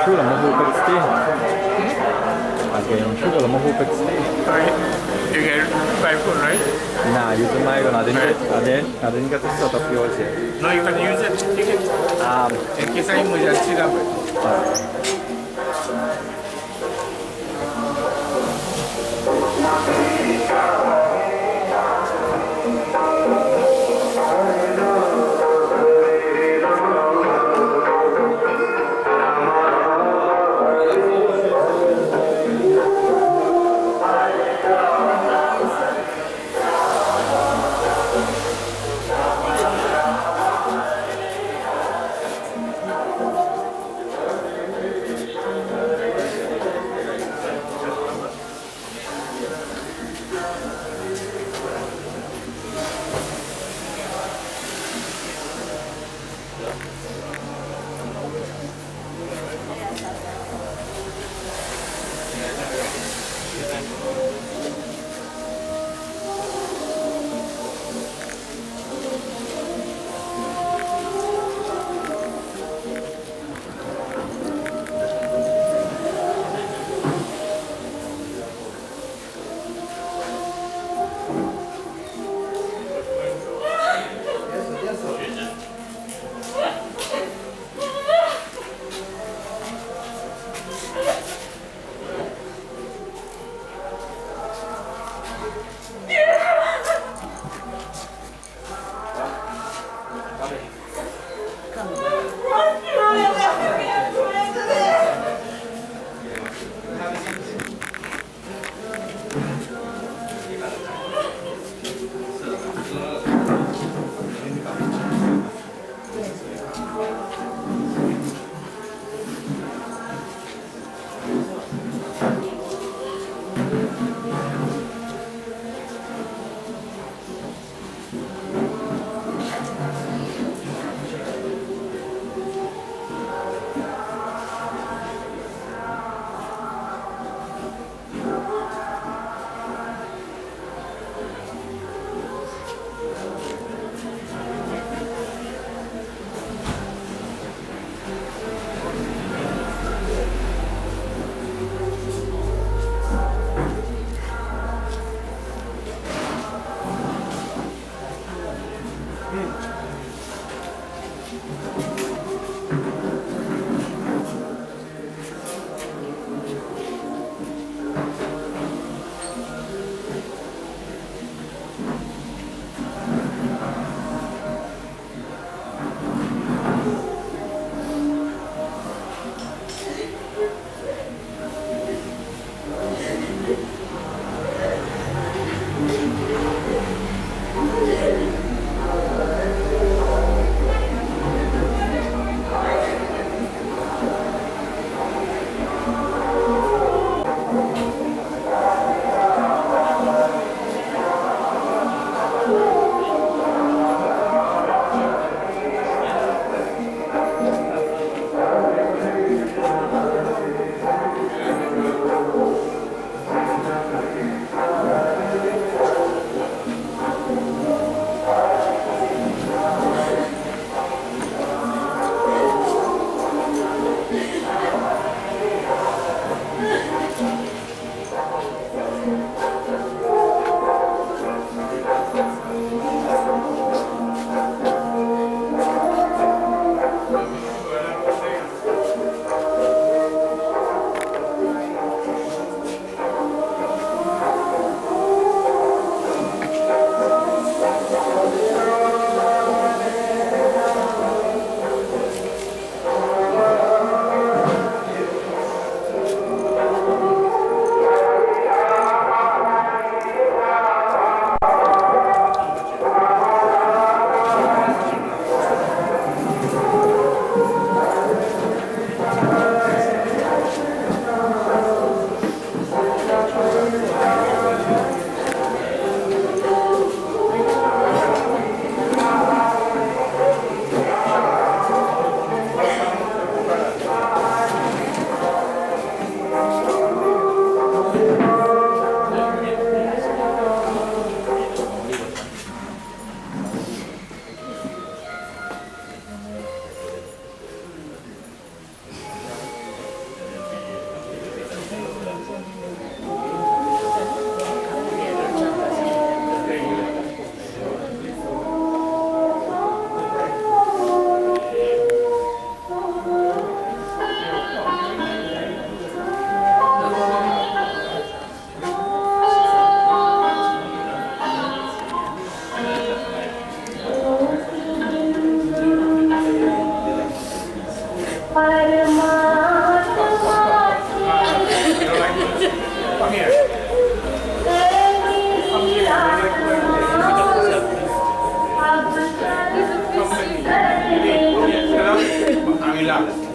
sulla mo hupet sti. Again, sulla mo hupet sti. Sorry, you get 5 food, right? Nah, use my gun. I didn't get the sort of yours here. No, you can use it. Take it. In case I emergency number. Alhamdulillah.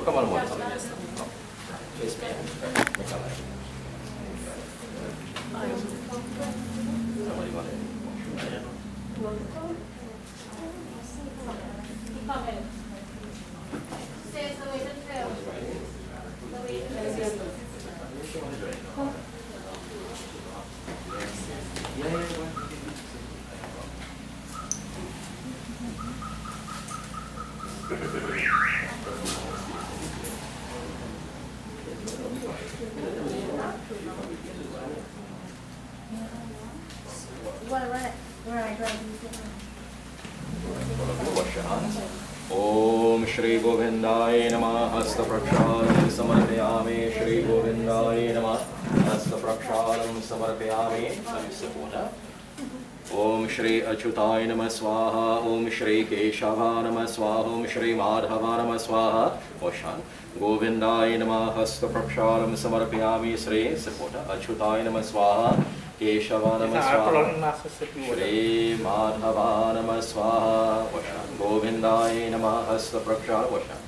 Come on, face me. ओम श्री गोविंदाय नमः हस्त प्रक्षालनं समर्पयामि श्री गोविंदाय नमः हस्त प्रक्षालनं समर्पयामि ओम श्री अच्युताय नमः स्वाहा ओम श्री केशवाय नमः स्वाहा ओम श्री माधवाय नमः स्वाहा ओशान गोविंदाय नमः हस्त प्रक्षालनं समर्पयामि श्री सपोर्ट अच्युताय नमः स्वाहा केशवाय नमः स्वाहा श्री माधवाय नमः स्वाहा ओशान गोविंदाय नमः हस्त प्रक्षालनं ओशान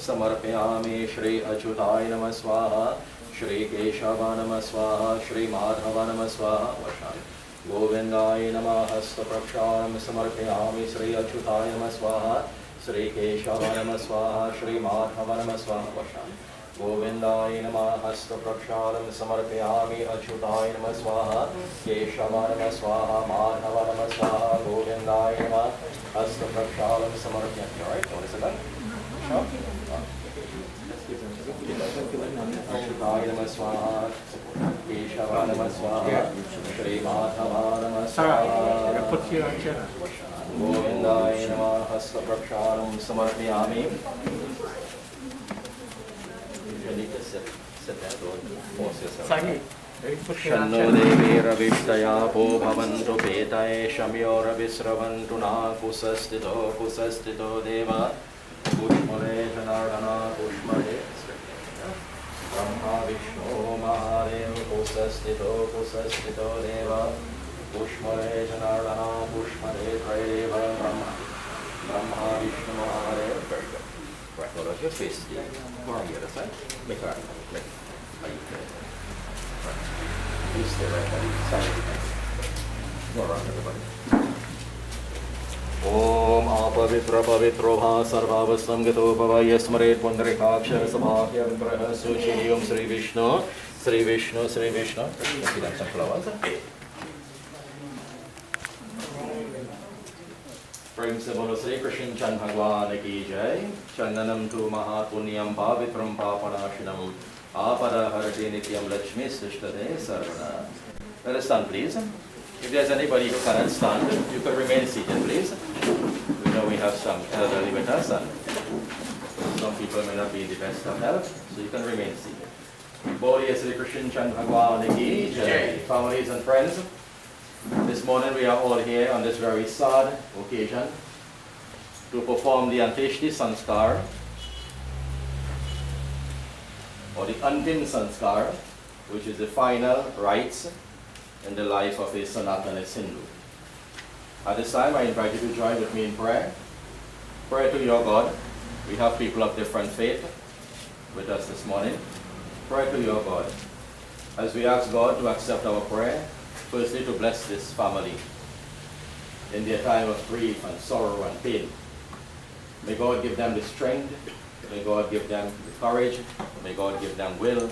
समर्पयामि श्री अच्युताय नमः स्वाहा श्री केशवाय नमः स्वाहा श्री माधवाय नमः स्वाहा ओशान गोविंदाय नमः हस्त प्रक्षालनं समर्पयामि श्री अच्युताय नमः स्वाहा श्री केशवाय नमः स्वाहा श्री माधवाय नमः स्वाहा वशान गोविंदाय नमः हस्त प्रक्षालनं समर्पयामि अच्युताय नमः स्वाहा केशवाय नमः स्वाहा माधवाय नमः स्वाहा गोविंदाय नमः हस्त प्रक्षालनं समर्पयामि अच्युताय नमः स्वाहा केशवाय नमः स्वाहा श्री माधवाय नमः स्वाहा गोविंदाय नमः हस्त प्रक्षालनं समर्पयामि शन्नो देवीरविष्टया भो भवन्तु पेतये शम्योरविस्रवन्तु न कुशस्थितो देव पुष्मरे जनार्दना पुष्मरे ब्रह्मा विष्णु महादेव कुशस्थितो देव पुष्मरे जनार्दना पुष्मरे त्रयदेव Brahma Vishnu Mahadev. Very good. Right, now let your face go on the other side. Make her like right. You stay right there. Side. Go around everybody. ओम अपवित्र पवित्रो भा सर्वावस्थं गतो भव यस्मरेत् पुण्डरीकाक्षर सभाह्यं ग्रह सुचियों श्री विष्णु श्री विष्णु श्री विष्णु. Some flowers. प्रेम से बोलो श्री कृष्ण चंद भगवान की जय. चंदनम तु महापुण्यम पवित्रम पापनाशनम आपदहरति नित्यम लक्ष्मी सृष्टते सर्वदा. Let us stand, please. If there's anybody who cannot stand, you can remain seated, please. We know we have some elderly with us, and some people may not be in the best of health, so you can remain seated. Boliye Sri Krishna Chand Bhagwan ki jai. Families and friends, this morning we are all here on this very sad occasion to perform the Anteshti Sanskar, or the Antim Sanskar, which is the final rites in the life of a Sanatanist Hindu. At this time, I invite you to join with me in prayer. Pray to your God. We have people of different faith with us this morning. Pray to your God. As we ask God to accept our prayer, firstly to bless this family in their time of grief and sorrow and pain. May God give them the strength. May God give them the courage. May God give them will.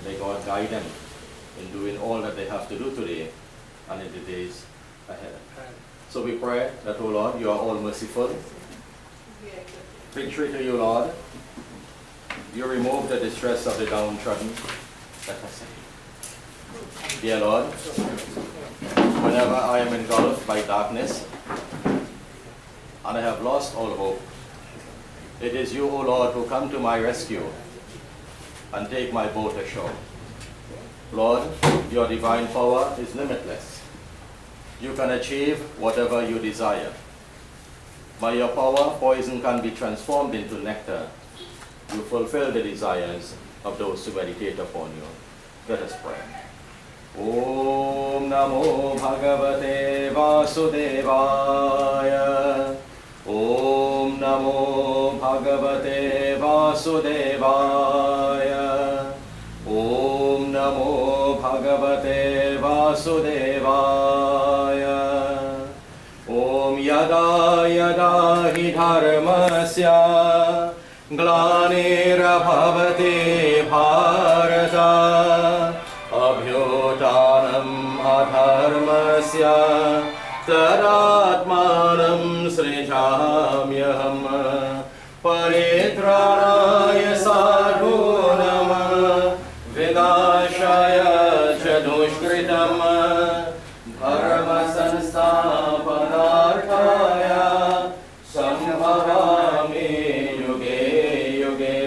May God guide them in doing all that they have to do today and in the days ahead. So we pray that, O Lord, you are all merciful. Victory to you, Lord. You remove the distress of the downtrodden. Let us say. Dear Lord, whenever I am engulfed by darkness and I have lost all hope, it is you, O Lord, who come to my rescue and take my boat ashore. Lord, your divine power is limitless. You can achieve whatever you desire. By your power, poison can be transformed into nectar. You fulfill the desires of those who meditate upon you. Let us pray. Om Namo Bhagavate Vasudevaya. Om Namo Bhagavate Vasudevaya. वासुदेवाय ॐ यदा यदा हि धर्मस्य ग्लानिर्भवति भारत अभ्युत्थानम् अधर्मस्य तदात्मानं सृजाम्यहम् परित्राणाय साधूनां विनाशाय च दुष्कृतम् धर्मसंस्थापनार्थाय सम्भवामि युगे युगे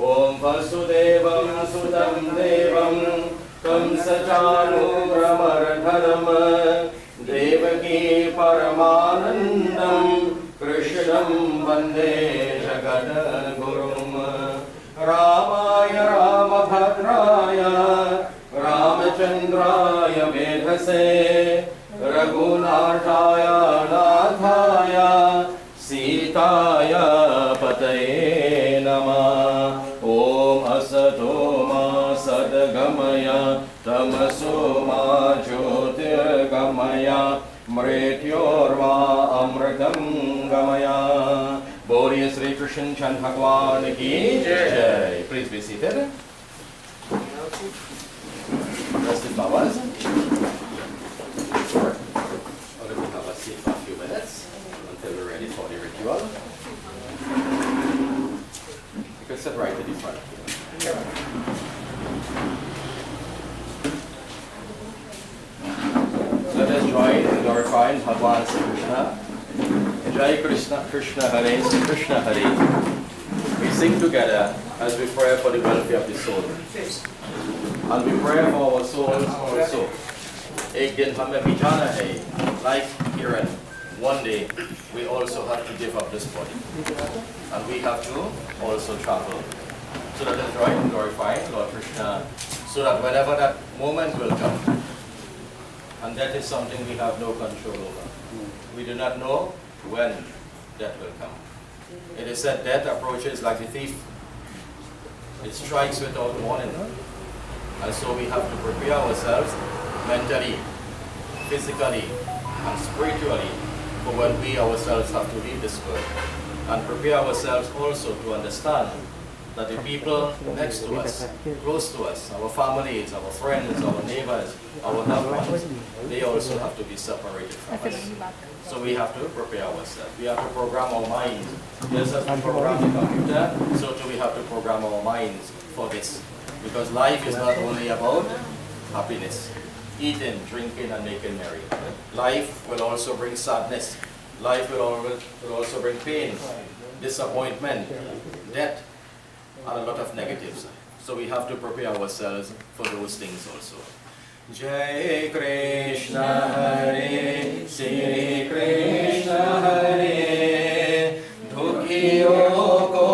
ॐ वसुदेवं सुतं देवं कंसचाणूरमर्दनं देवकी परमानन्दं कृष्णं वन्दे जगद्गुरुं रामाय रामभद्राय रामचन्द्राय वेधसे रघुनाथाय नाथाय सीताय पतये नमः ॐ असतो मा सद्गमय तमसो मा ज्योतिर्गमय मृत्योर्मा अमृतं गमय बोलिए श्री कृष्ण चंद भगवान की जय please be seated Rest in Baba's. Or we have a seat for a few minutes until we're ready for the ritual. You can sit right in the front. Let us join in glorifying Bhagwan Sri Krishna. Jai Krishna, Krishna Hare, Sri Krishna Hare. We sing together as we pray for the welfare of the soul. And we pray for our souls also. एक दिन हमें भी जाना है, like Kiran, one day we also have to give up this body. And we have to also travel. So let us join in glorifying Lord Krishna, so that whenever that moment will come, and that is something we have no control over. We do not know when death will come. It is said death approaches like a thief. It strikes without warning. And so we have to prepare ourselves mentally, physically, and spiritually for when we ourselves have to leave this world. And prepare ourselves also to understand that the people next to us, close to us, our families, our friends, our neighbors, our loved ones, they also have to be separated from us. So we have to prepare ourselves. We have to program our minds. Just as we program the computer, so too we have to program our minds for this. Because life is not only about happiness, eating, drinking, and making merry. Life will also bring sadness. Life will also bring pain, disappointment, death, and a lot of negatives. So we have to prepare ourselves for those things also. Jai Krishna Hare, Shri Krishna Hare, Dukhiyo ko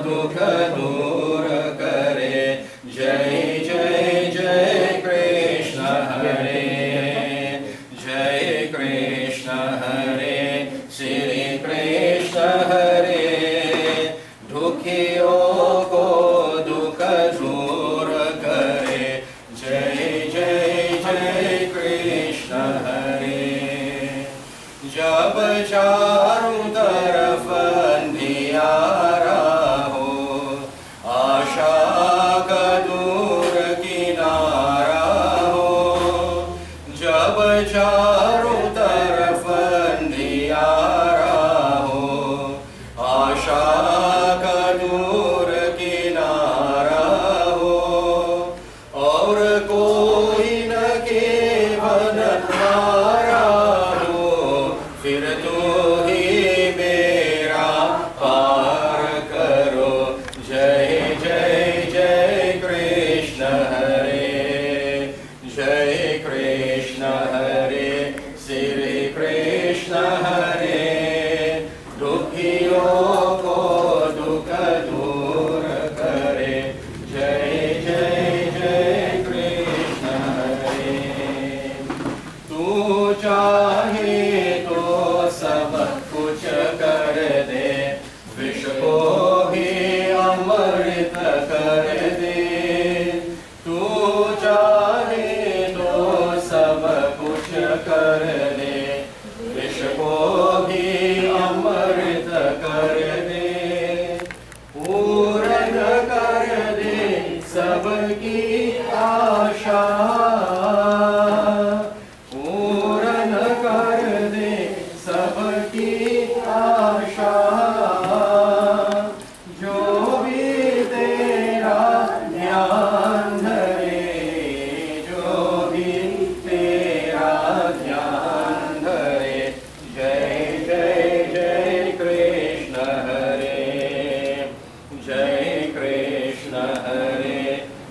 dukha dur kare. Jai Jai Jai Krishna Hare, Jai Krishna Hare, Shri Krishna Hare, Dukhiyo ko dukha dur kare. Jai Jai Jai Krishna Hare. Jab charu taraf andhiyara ho, सबकी आशा पूर्ण कर दे सबकी आशा जो भी तेरा ध्यान धरे जो भी तेरा ध्यान धरे जय जय जय कृष्ण हरे जय कृष्ण हरे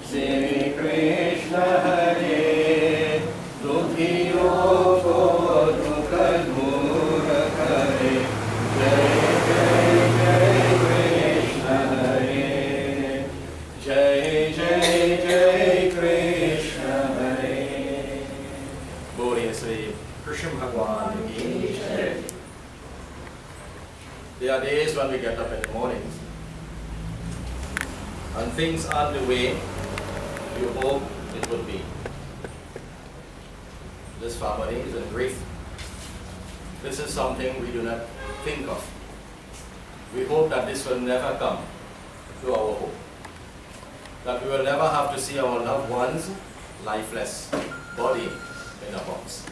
श्री कृष्ण हरे दुखियों को दुख दूर करे जय जय जय कृष्ण हरे जय जय जय कृष्ण हरे बोलिए श्री कृष्ण भगवान की जय There are days when we get up in the mornings and things aren't the way you hope it would be. This family is in grief. This is something we do not think of. We hope that this will never come to our home. That we will never have to see our loved ones lifeless body in a box.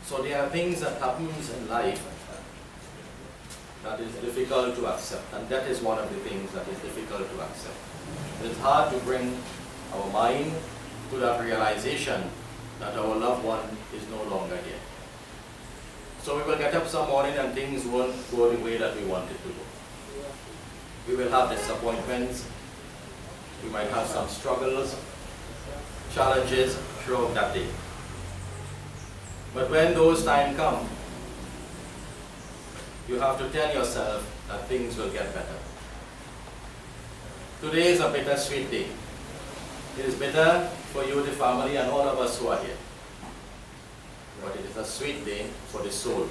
So there are things that happens in life that is difficult to accept, and that is one of the things that is difficult to accept. It is hard to bring our mind to that realization that our loved one is no longer here. So we will get up some morning and things won't go the way that we want it to go. We will have disappointments, we might have some struggles, challenges throughout that day. But when those times come, you have to tell yourself that things will get better. Today is a bittersweet day. It is bitter for you, the family, and all of us who are here. But it is a sweet day for the soul.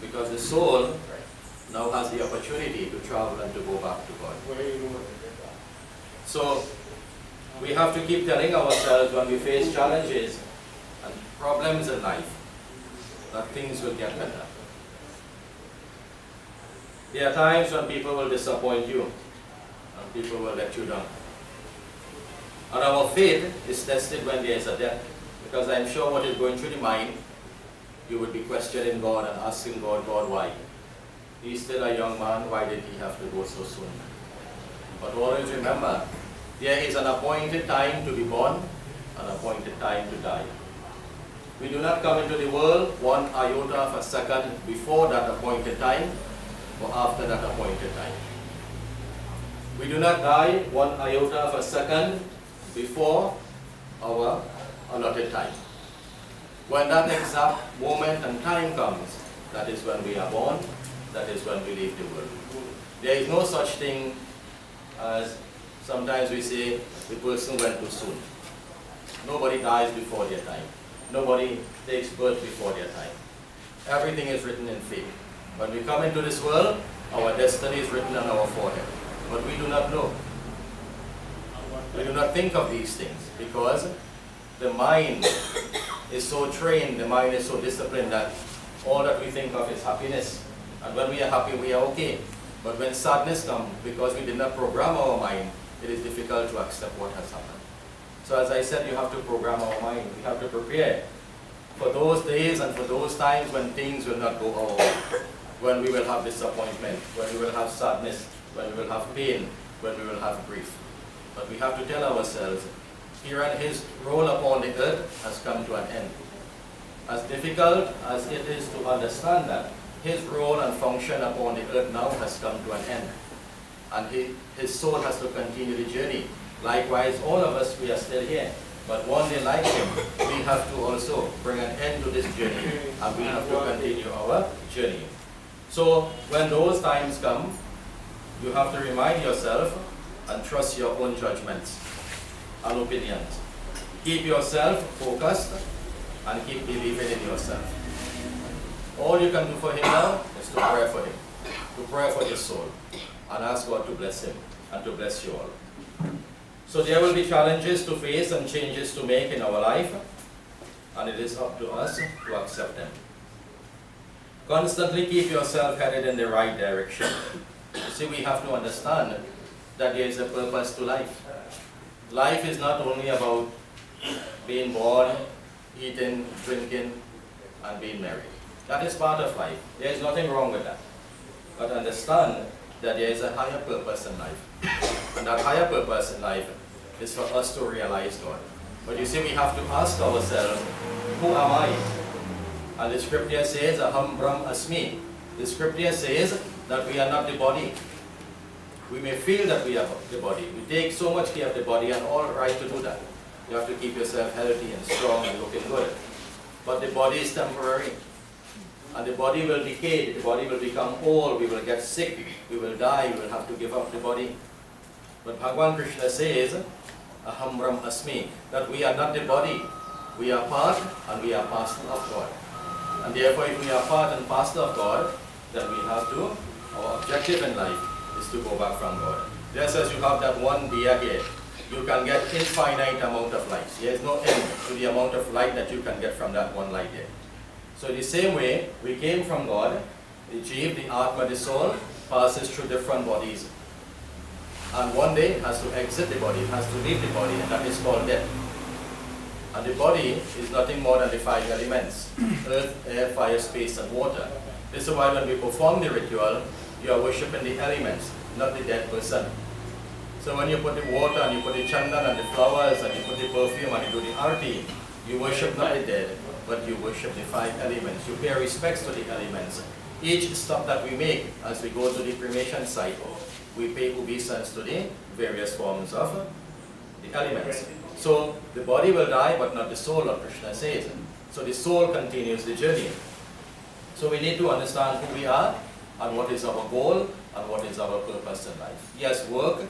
Because the soul now has the opportunity to travel and to go back to God. So we have to keep telling ourselves when we face challenges and problems in life that things will get better. There are times when people will disappoint you and people will let you down. And our faith is tested when there is a death, because I'm sure what is going through the mind, you would be questioning God and asking God, God, why? He's still a young man, why did he have to go so soon? But always remember, there is an appointed time to be born, an appointed time to die. We do not come into the world one iota of a second before that appointed time or after that appointed time. We do not die one iota of a second before our allotted time. When that exact moment and time comes, that is when we are born, that is when we leave the world. There is no such thing as, sometimes we say, the person went too soon. Nobody dies before their time. Nobody takes birth before their time. Everything is written in fate. When we come into this world, our destiny is written on our forehead. But we do not know. We do not think of these things because the mind is so trained, the mind is so disciplined that all that we think of is happiness. And when we are happy, we are okay. But when sadness comes, because we did not program our mind, it is difficult to accept what has happened. So as I said, you have to program our mind. We have to prepare for those days and for those times when things will not go our way. When we will have disappointment, when we will have sadness, when we will have pain, when we will have grief. But we have to tell ourselves, Keeran, his role upon the earth has come to an end. As difficult as it is to understand that, his role and function upon the earth now has come to an end. And his soul has to continue the journey. Likewise, all of us, we are still here. But one day, like him, we have to also bring an end to this journey, and we have to continue our journey. So, when those times come, you have to remind yourself and trust your own judgments and opinions. Keep yourself focused and keep believing in yourself. All you can do for him now is to pray for him, to pray for your soul, and ask God to bless him and to bless you all. So there will be challenges to face and changes to make in our life, and it is up to us to accept them. Constantly keep yourself headed in the right direction. You see, we have to understand that there is a purpose to life. Life is not only about being born, eating, drinking, and being married. That is part of life. There is nothing wrong with that. But understand that there is a higher purpose in life. And that higher purpose in life is for us to realize God. But you see, we have to ask ourselves, who am I? And the scripture says, Aham Brahm Asmi. The scripture says that we are not the body. We may feel that we are the body. We take so much care of the body, and all right to do that. You have to keep yourself healthy and strong and looking good. But the body is temporary. And the body will decay, the body will become old, we will get sick, we will die, we will have to give up the body. But Bhagavan Krishna says, Aham Brahm Asmi, that we are not the body. We are part and we are parcel of God. And therefore, if we are part and parcel of God, then we have to, our objective in life is to go back from God. Just as you have that one diya here, you can get infinite amount of light. There is no end to the amount of light that you can get from that one light here. So the same way, we came from God, the Jeev, the Atma, the soul, passes through different bodies. And one day it has to exit the body, it has to leave the body, and that is called death. And the body is nothing more than the 5 elements: earth, air, fire, space, and water. This is why when we perform the ritual, you are worshipping the elements, not the dead person. So when you put the water, and you put the chandan, and the flowers, and you put the perfume, and you do the arti, you worship not the dead, but you worship the 5 elements. You pay respects to the elements. Each stop that we make as we go to the cremation site, we pay obeisance to the various forms of the elements. So the body will die, but not the soul, like Krishna says. So the soul continues the journey. So we need to understand who we are, and what is our goal, and what is our purpose in life. Yes, work,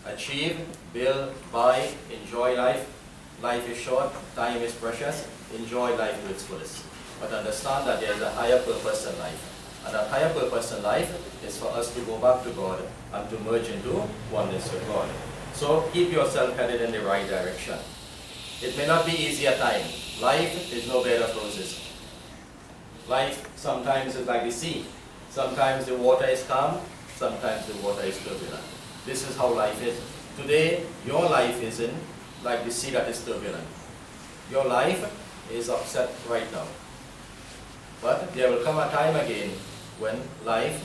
achieve, build, buy, enjoy life. Life is short, time is precious. Enjoy life to its fullest. But understand that there is a higher purpose in life. And that higher purpose in life is for us to go back to God and to merge into oneness with God. So keep yourself headed in the right direction. It may not be easy at times. Life is no bed of roses. Life sometimes is like the sea. Sometimes the water is calm, sometimes the water is turbulent. This is how life is. Today, your life isn't like the sea that is turbulent. Your life is upset right now. But there will come a time again when life,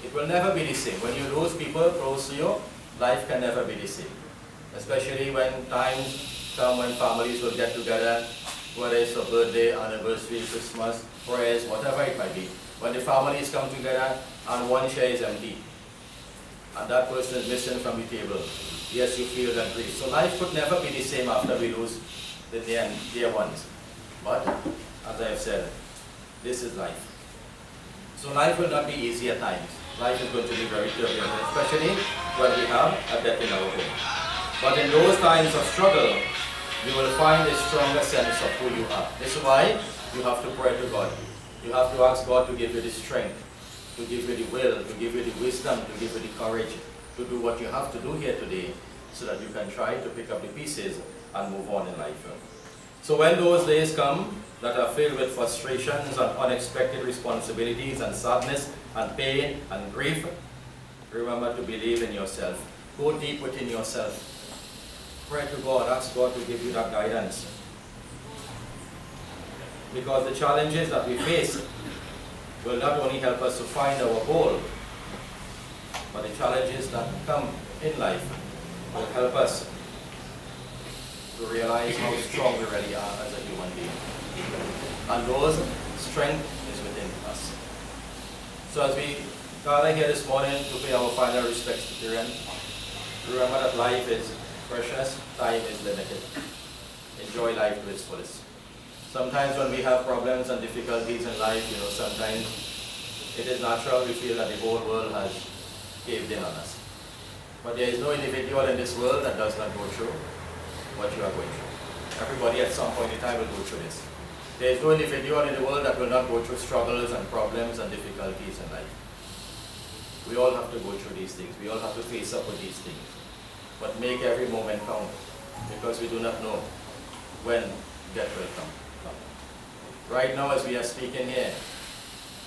it will never be the same. When you lose people close to you, life can never be the same. Especially when times come when families will get together, whether it's a birthday, anniversary, Christmas, prayers, whatever it might be. When the families come together and one chair is empty, and that person is missing from the table, yes, you feel that grief. So life could never be the same after we lose the dear ones. But, as I have said, this is life. So life will not be easy at times. Life is going to be very turbulent, especially when we have a death in our home. But in those times of struggle, you will find a stronger sense of who you are. This is why you have to pray to God. You have to ask God to give you the strength, to give you the will, to give you the wisdom, to give you the courage to do what you have to do here today, so that you can try to pick up the pieces and move on in life. So when those days come that are filled with frustrations and unexpected responsibilities and sadness and pain and grief, remember to believe in yourself. Go deep within yourself. Pray to God, ask God to give you that guidance. Because the challenges that we face will not only help us to find our goal, but the challenges that come in life will help us to realize how strong we really are as a human being. And those strength is within us. So as we gather here this morning to pay our final respects to KEERAN, remember that life is precious, time is limited. Enjoy life to its fullest. Sometimes when we have problems and difficulties in life, sometimes it is natural we feel that the whole world has caved in on us. But there is no individual in this world that does not go through what you are going through. Everybody at some point in time will go through this. There is no individual in the world that will not go through struggles and problems and difficulties in life. We all have to go through these things. We all have to face up with these things. But make every moment count, because we do not know when death will come. Right now, as we are speaking here,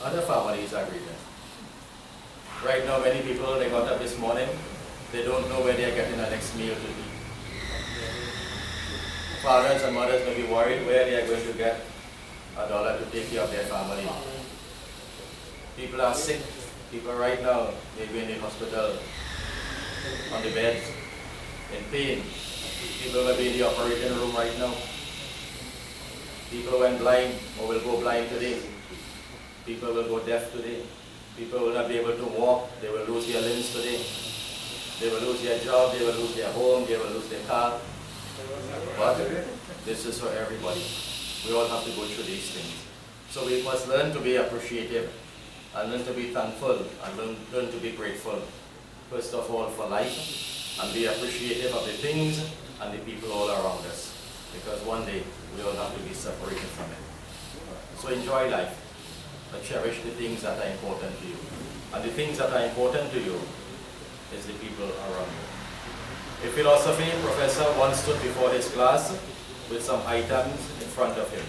other families are grieving. Right now, many people, they got up this morning, They don't know where they are getting the next meal to eat. Fathers and mothers may be worried where they are going to get $1 to take care of their family. People are sick. People right now may be in the hospital, on the bed, in pain. People will be in the operating room right now. People went blind or will go blind today. People will go deaf today. People will not be able to walk. They will lose their limbs today. They will lose their job. They will lose their home. They will lose their car. But this is for everybody. We all have to go through these things. So we must learn to be appreciative and learn to be thankful and learn to be grateful. First of all for life, and be appreciative of the things and the people all around us. Because one day we all have to be separated from it. So enjoy life, but cherish the things that are important to you. And the things that are important to you is the people around you. A philosophy professor once stood before his class with some items in front of him.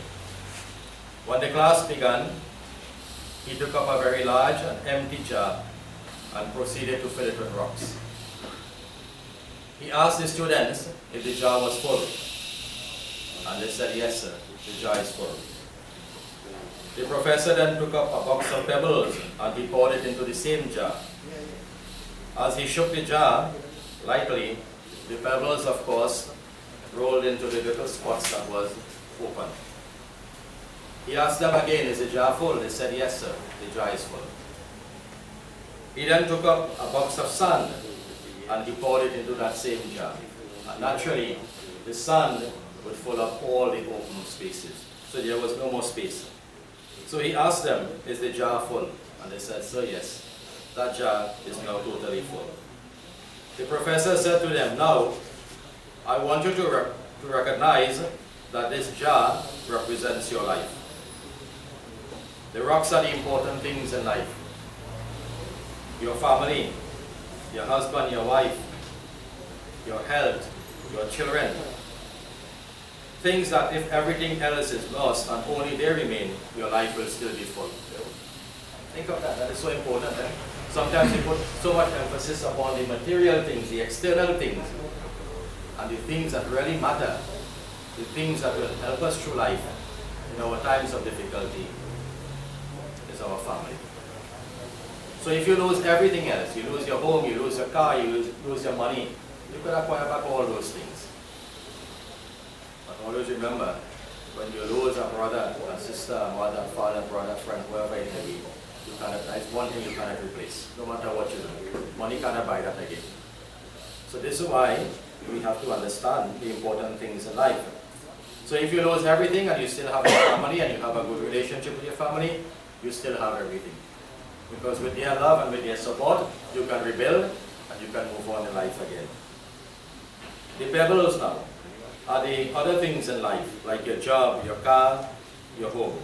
When the class began, he took up a very large and empty jar and proceeded to fill it with rocks. He asked the students if the jar was full, and they said, yes sir, the jar is full. The professor then took up a box of pebbles and he poured it into the same jar. As he shook the jar lightly, the pebbles of course rolled into the little spots that was open. He asked them again, is the jar full? They said, yes sir, the jar is full. He then took up a box of sand and he poured it into that same jar. And naturally, the sand would fill up all the open spaces. So there was no more space. So he asked them, is the jar full? And they said, sir, yes, that jar is now totally full. The professor said to them, now, I want you to recognize that this jar represents your life. The rocks are the important things in life. Your family, your husband, your wife, your health, your children. Things that if everything else is lost and only they remain, your life will still be full. Think of that, that is so important. Eh? Sometimes we put so much emphasis upon the material things, the external things, and the things that really matter, the things that will help us through life in our times of difficulty is our family. So if you lose everything else, you lose your home, you lose your car, you lose your money, you could acquire back all those things. But always remember, when you lose a brother, a sister, a mother, father, brother, friend, whoever it may be, that's one thing you cannot replace, no matter what you do. Money cannot buy that again. So this is why we have to understand the important things in life. So if you lose everything and you still have your family and you have a good relationship with your family, you still have everything. Because with their love and with their support, you can rebuild and you can move on in life again. The pebbles now are the other things in life, like your job, your car, your home.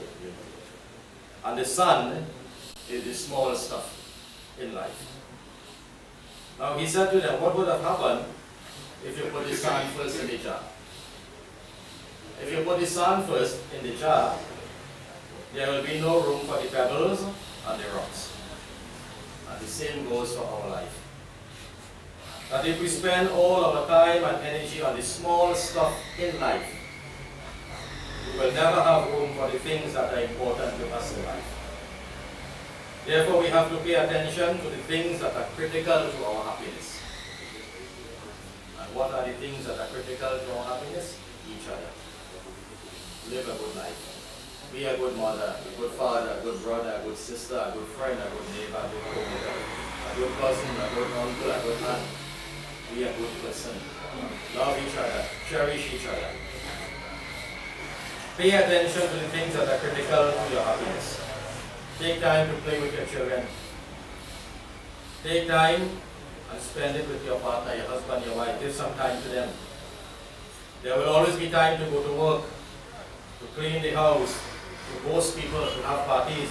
And the sun is the small stuff in life. Now he said to them, what would have happened if you put the sand first in the jar? If you put the sand first in the jar, there will be no room for the pebbles and the rocks. And the same goes for our life. That if we spend all our time and energy on the small stuff in life, we will never have room for the things that are important to us in life. Therefore, we have to pay attention to the things that are critical to our happiness. And what are the things that are critical to our happiness? Each other. Live a good life. Be a good mother, a good father, a good brother, a good sister, a good friend, a good neighbor, a good co-worker, a good cousin, a good uncle, a good aunt. Be a good person. Love each other. Cherish each other. Pay attention to the things that are critical to your happiness. Take time to play with your children. Take time and spend it with your partner, your husband, your wife. Give some time to them. There will always be time to go to work, to clean the house, to host people, to have parties,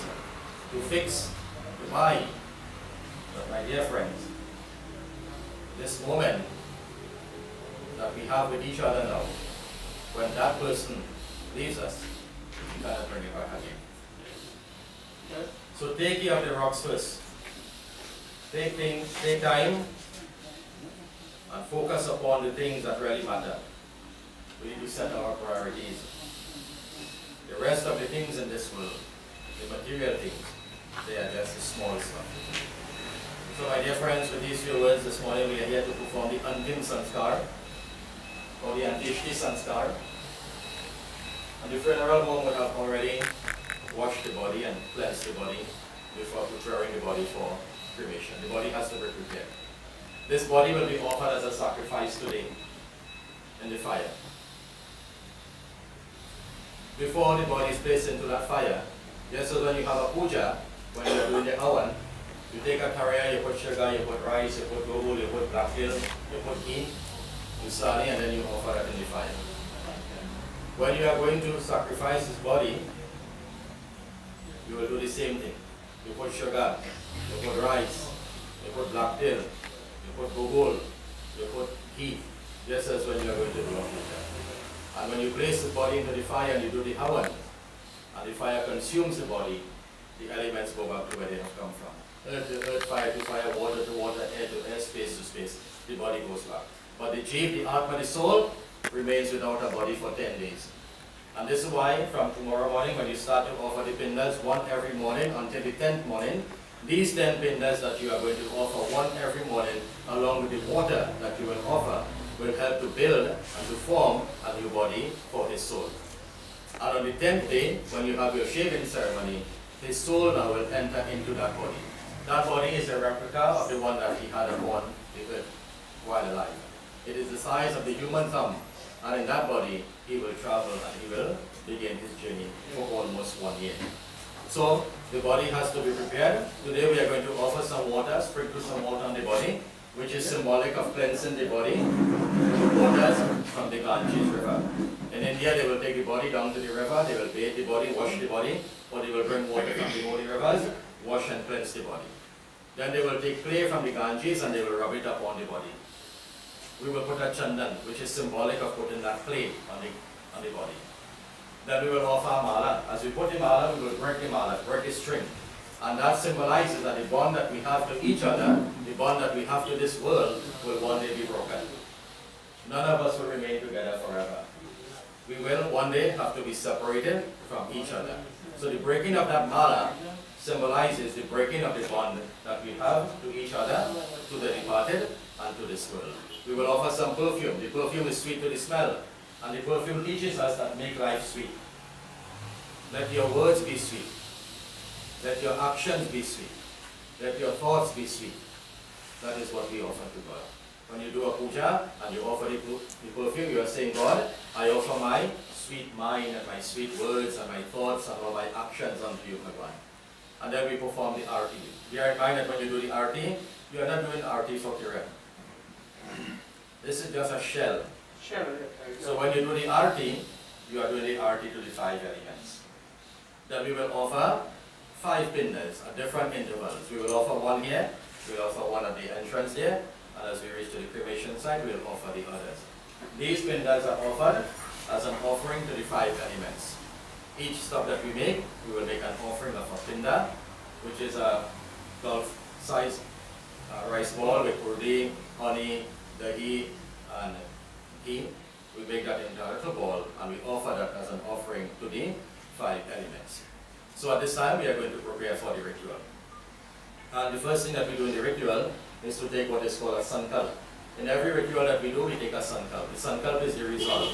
to fix, to buy. But my dear friends, this moment that we have with each other now, when that person leaves us, we cannot bring it back again. So take care of the rocks first. Take time and focus upon the things that really matter. We need to set our priorities. The rest of the things in this world, the material things, they are just the small stuff. So my dear friends, with these few words this morning, we are here to perform the Antim Sanskar, or the Antishti Sanskar. And the funeral home would have already washed the body and cleansed the body before preparing the body for cremation. The body has to be prepared. This body will be offered as a sacrifice today in the fire. Before the body is placed into that fire, just as when you have a puja, when you are doing the havan, you take a carrier, you put sugar, you put rice, you put gobul, you put black hill, you put ghee, usani, and then you offer it in the fire. When you are going to sacrifice his body, you will do the same thing. You put sugar, you put rice, you put black dill, you put gogol, you put ghee, just as when you are going to do a puja. And when you place the body into the fire and you do the havan, and the fire consumes the body, the elements go back to where they have come from. Earth to earth, fire to fire, water to water, air to air, space to space. The body goes back. But the jiv, the atma, the soul, remains without a body for 10 days. And this is why from tomorrow morning, when you start to offer the pindas, one every morning until the 10th morning, these 10 pindas that you are going to offer one every morning, along with the water that you will offer, will help to build and to form a new body for his soul. And on the 10th day, when you have your shaving ceremony, his soul now will enter into that body. That body is a replica of the one that he had upon the earth while alive. It is the size of the human thumb, and in that body he will travel and he will begin his journey for almost 1 year. So the body has to be prepared. Today we are going to offer some water, sprinkle some water on the body, which is symbolic of cleansing the body with waters from the Ganges river. In India, they will take the body down to the river, they will bathe the body, wash the body, or they will bring water from the holy rivers, wash and cleanse the body. Then they will take clay from the Ganges and they will rub it up on the body. We will put a chandan, which is symbolic of putting that clay on the body. Then we will offer a mala. As we put the mala, we will break the mala, break the string. And that symbolizes that the bond that we have to each other, the bond that we have to this world, will one day be broken. None of us will remain together forever. We will one day have to be separated from each other. So the breaking of that mala symbolizes the breaking of the bond that we have to each other, to the departed, and to this world. We will offer some perfume. The perfume is sweet to the smell. And the perfume teaches us that make life sweet. Let your words be sweet. Let your actions be sweet. Let your thoughts be sweet. That is what we offer to God. When you do a puja and you offer the perfume, you are saying, God, I offer my sweet mind and my sweet words and my thoughts and all my actions unto you, Bhagwan. And then we perform the arti. Bear in mind that when you do the arti, you are not doing arti for KEERAN. This is just a shell. So when you do the arti, you are doing the arti to the 5 elements. Then we will offer 5 pindas at different intervals. We will offer one here, we will offer one at the entrance there, and as we reach to the cremation site, we will offer the others. These pindas are offered as an offering to the 5 elements. Each stop that we make, we will make an offering of a pinda, which is a golf-sized rice ball with urdi, honey, dahi, and ghee. We make that into a little ball, and we offer that as an offering to the 5 elements. So at this time, we are going to prepare for the ritual. And the first thing that we do in the ritual is to take what is called a sankalp. In every ritual that we do, we take a sankalp. The sankalp is the resolve.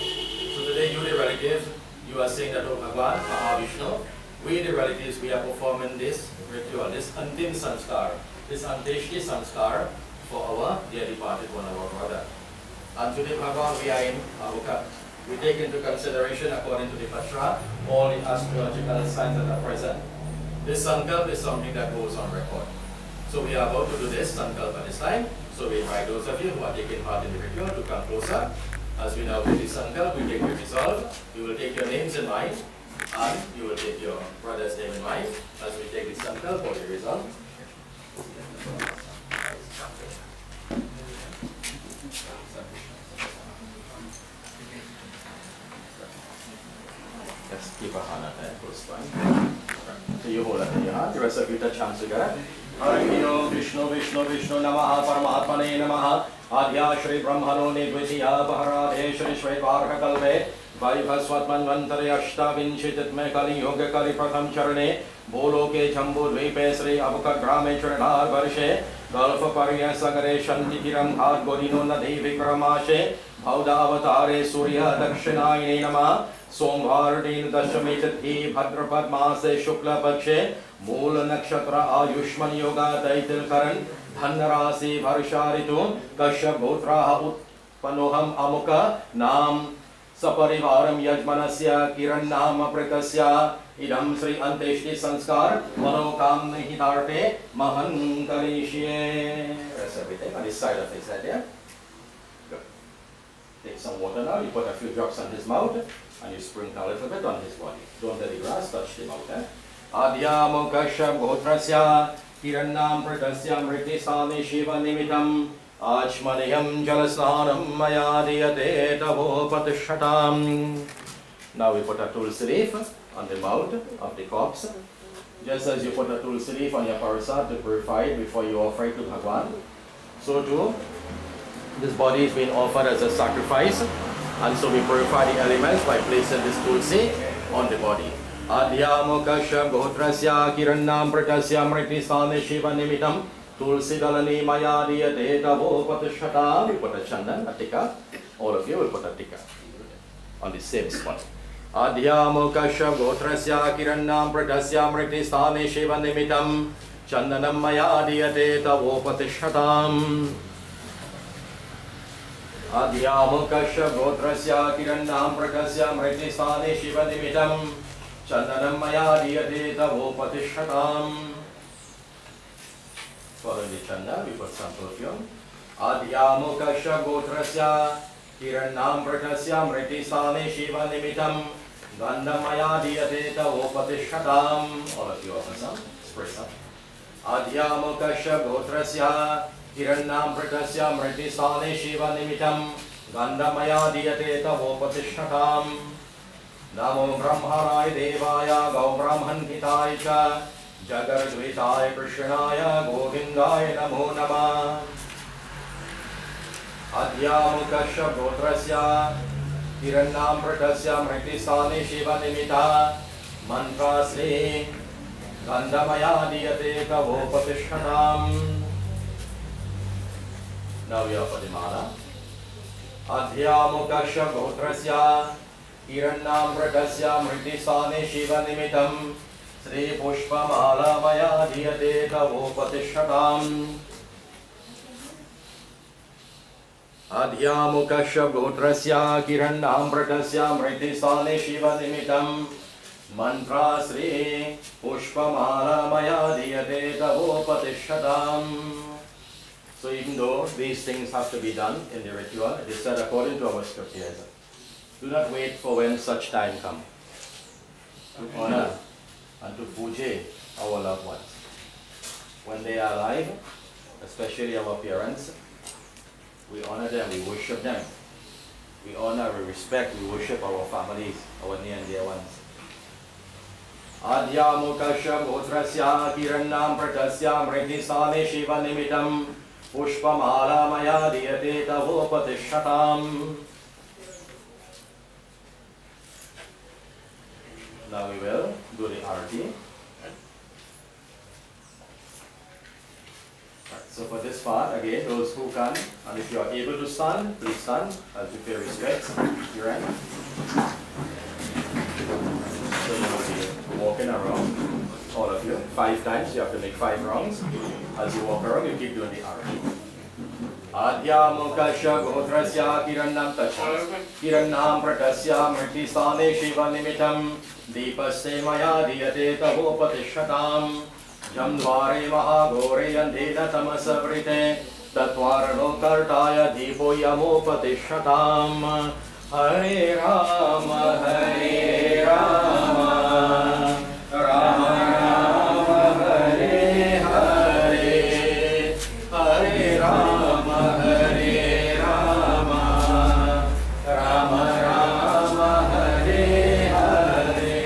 So today, you the relatives, you are saying that, oh Bhagwan, Mahavishnu, we the relatives, we are performing this ritual, this Antim Sanskar, this Anteshti Sanskar for our dear departed one, our brother. And today, Bhagwan, we are in Ahukat. We take into consideration, according to the Patra, all the astrological signs that are present. This sankalp is something that goes on record. So we are about to do this sankalp at this time. So we invite those of you who are taking part in the ritual to come closer. As we now do the sankalp, we take the resolve. You will take your names in mind, and you will take your brother's name in mind as we take the sankalp or the resolve. Just keep a hand at that, close by. So you hold it in your hand, the rest of you touch hands together. Hari ओम विष्णु विष्णु विष्णु नमः परमात्मने नमः आद्या श्री ब्रह्मणो निद्वितीया बहराधे श्री श्वेतार्क कल्पे वैभस्वत्मन्वन्तरे अष्टाविंशतितमे कलियुग कलि प्रथम चरणे भूलोके जम्बूद्वीपे श्री अबुकग्रामे चरणार् वर्षे कल्पपर्य सगरे शन्तिकिरं भार्गोरिनो नदी विक्रमाशे भौदावतारे सूर्य दक्षिणायने नमः सोमवार दिन दशमी तिथि भद्रपद मासे शुक्ल पक्षे मूल नक्षत्र आयुष्मन योगा दैतिलकरण धन राशि वर्षा ऋतु कश्यप गोत्रा उत्पन्नोहम अमुक नाम सपरिवारम यजमानस्य किरण नाम प्रकस्य इदं श्री अंत्येष्टि संस्कार मनोकामना हितार्थे महं करिष्ये. Rest everything on this side of his head, yeah? Good. Take some water now, you put a few drops on his mouth and you sprinkle a little bit on his body. Don't let the grass touch the mouth, eh? Adyamo kashyap gotrasya kirannam pratasya mritisami shiva nimitam Achmaniyam jalasnanam maya diyate tavo patishatam. Now we put a tulsi leaf on the mouth of the corpse. Just as you put a tulsi leaf on your parasat to purify it before you offer it to Bhagwan, so too, this body is being offered as a sacrifice, and so we purify the elements by placing this tulsi on the body. Adhyamo kashyap gotrasya kirannam pratasya mritisami shiva nimitam Tulsi dalani maya diyate tavo patishata. We put a chandan, a tikka. All of you will put a tikka on the same spot. Adhyamo kashyap gotrasya kirannam pratasya mritisthane shiva nimitam chandanam maya diyate tavo patishatam. Adhyamo kashyap gotrasya kirannam pratasya mritisthane shiva nimitam chandanam maya diyate tavo patishatam. Following the chanda, we put some perfume. Adyamo kashyap gotrasya kirannam pratasya mritisthane shiva nimitam gandhamaya diyate tavo patishatam. All of you offer some, spray some. Adyamo kashyap gotrasya kirannam pratasya mritisthane shiva nimitam gandhamaya diyate tavo patishatam. Namo brahmanaya devaya gau brahman hitaya cha Jagadvitaya Krishnaya Govindaya Namo Namah. Adyamo kashyap gotrasya kirannam pratasya mritisthane shiva nimita mantra sri gandhamaya diyate tavo patishatam. Now we offer the mala. Adyamo kashyap gotrasya kirannam pratasya mritisthane shiva nimitam Sri Pushpa Mala Maya Diyate Tavo Patishatam. Adyamo kashyap gotrasya kirannam pratasya mritisthane shiva nimitam mantra Sri Pushpa Mala Maya Diyate Tavo Patishatam. So even though these things have to be done in the ritual, it is said according to our scriptures. Do not wait for when such time comes. To honor and to puja our loved ones. When they are alive, especially our parents, we honor them, we worship them. We honor, we respect, we worship our families, our near and dear ones. Adyamo kashyap gotrasya kirannam pratasya mritisthane shiva nimitam pushpa mala maya diyate tavo patishatam. Now we will do the arati. Right, so for this part, again, those who can, and if you are able to stand, please stand as you pay respects. KEERAN. So you will be walking around, all of you, 5 times. You have to make 5 rounds. As you walk around, you keep doing the arati. Adyamo kashyap gotrasya kirannam kirannam pratasya mritisthane shiva nimitam Deepaste maya diyate tavo patishatam Jamdvare mahagore yandena tamasavrite Tatvarano kartaya deepo yamo patishatam Hare Rama Hare Rama Rama Rama Hare Hare Hare Rama Hare Rama Rama Rama Hare Hare